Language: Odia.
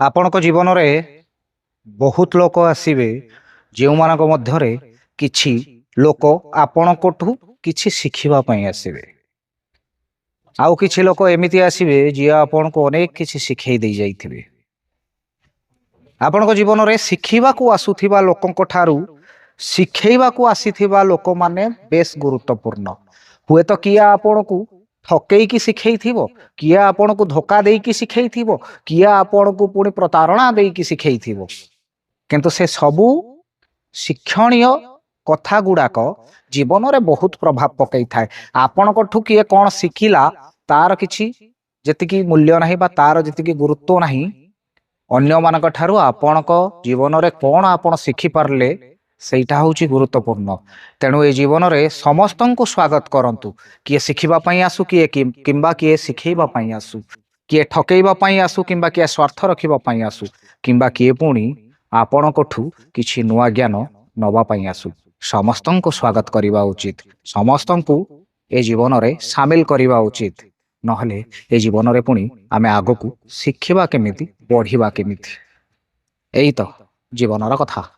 ଆପଣଙ୍କ ଜୀବନରେ ବହୁତ ଲୋକ ଆସିବେ ଯେଉଁମାନଙ୍କ ମଧ୍ୟରେ କିଛି ଲୋକ ଆପଣଙ୍କଠୁ କିଛି ଶିଖିବା ପାଇଁ ଆସିବେ। ଆଉ କିଛି ଲୋକ ଏମିତି ଆସିବେ ଯିଏ ଆପଣଙ୍କୁ ଅନେକ କିଛି ଶିଖେଇ ଦେଇ ଯାଇଥିବେ। ଆପଣଙ୍କ ଜୀବନରେ ଶିଖିବାକୁ ଆସୁଥିବା ଲୋକଙ୍କ ଠାରୁ ଶିଖେଇବାକୁ ଆସିଥିବା ଲୋକମାନେ ବେଶ ଗୁରୁତ୍ୱପୂର୍ଣ୍ଣ। ହୁଏତ କିଏ ଆପଣଙ୍କୁ ଠକେଇକି ଶିଖେଇଥିବ, କିଏ ଆପଣଙ୍କୁ ଧୋକା ଦେଇକି ଶିଖେଇଥିବ, କିଏ ଆପଣଙ୍କୁ ପୁଣି ପ୍ରତାରଣା ଦେଇକି ଶିଖେଇଥିବ, କିନ୍ତୁ ସେ ସବୁ ଶିକ୍ଷଣୀୟ କଥା ଗୁଡ଼ାକ ଜୀବନରେ ବହୁତ ପ୍ରଭାବ ପକାଇଥାଏ। ଆପଣଙ୍କଠୁ କିଏ କ'ଣ ଶିଖିଲା ତାର କିଛି ଯେତିକି ମୂଲ୍ୟ ନାହିଁ ବା ତାର ଯେତିକି ଗୁରୁତ୍ୱ ନାହିଁ, ଅନ୍ୟମାନଙ୍କ ଠାରୁ ଆପଣଙ୍କ ଜୀବନରେ କ'ଣ ଆପଣ ଶିଖିପାରିଲେ ସେଇଟା ହେଉଛି ଗୁରୁତ୍ୱପୂର୍ଣ୍ଣ। ତେଣୁ ଏ ଜୀବନରେ ସମସ୍ତଙ୍କୁ ସ୍ୱାଗତ କରନ୍ତୁ। କିଏ ଶିଖିବା ପାଇଁ ଆସୁ, କିମ୍ବା କିଏ ଶିଖେଇବା ପାଇଁ ଆସୁ, କିଏ ଠକେଇବା ପାଇଁ ଆସୁ କିମ୍ବା କିଏ ସ୍ୱାର୍ଥ ରଖିବା ପାଇଁ ଆସୁ, କିମ୍ବା କିଏ ପୁଣି ଆପଣଙ୍କଠୁ କିଛି ନୂଆ ଜ୍ଞାନ ନେବା ପାଇଁ ଆସୁ, ସମସ୍ତଙ୍କୁ ସ୍ୱାଗତ କରିବା ଉଚିତ। ସମସ୍ତଙ୍କୁ ଏ ଜୀବନରେ ସାମିଲ କରିବା ଉଚିତ। ନହେଲେ ଏ ଜୀବନରେ ପୁଣି ଆମେ ଆଗକୁ ଶିଖିବା କେମିତି, ବଢ଼ିବା କେମିତି? ଏଇ ତ ଜୀବନର କଥା।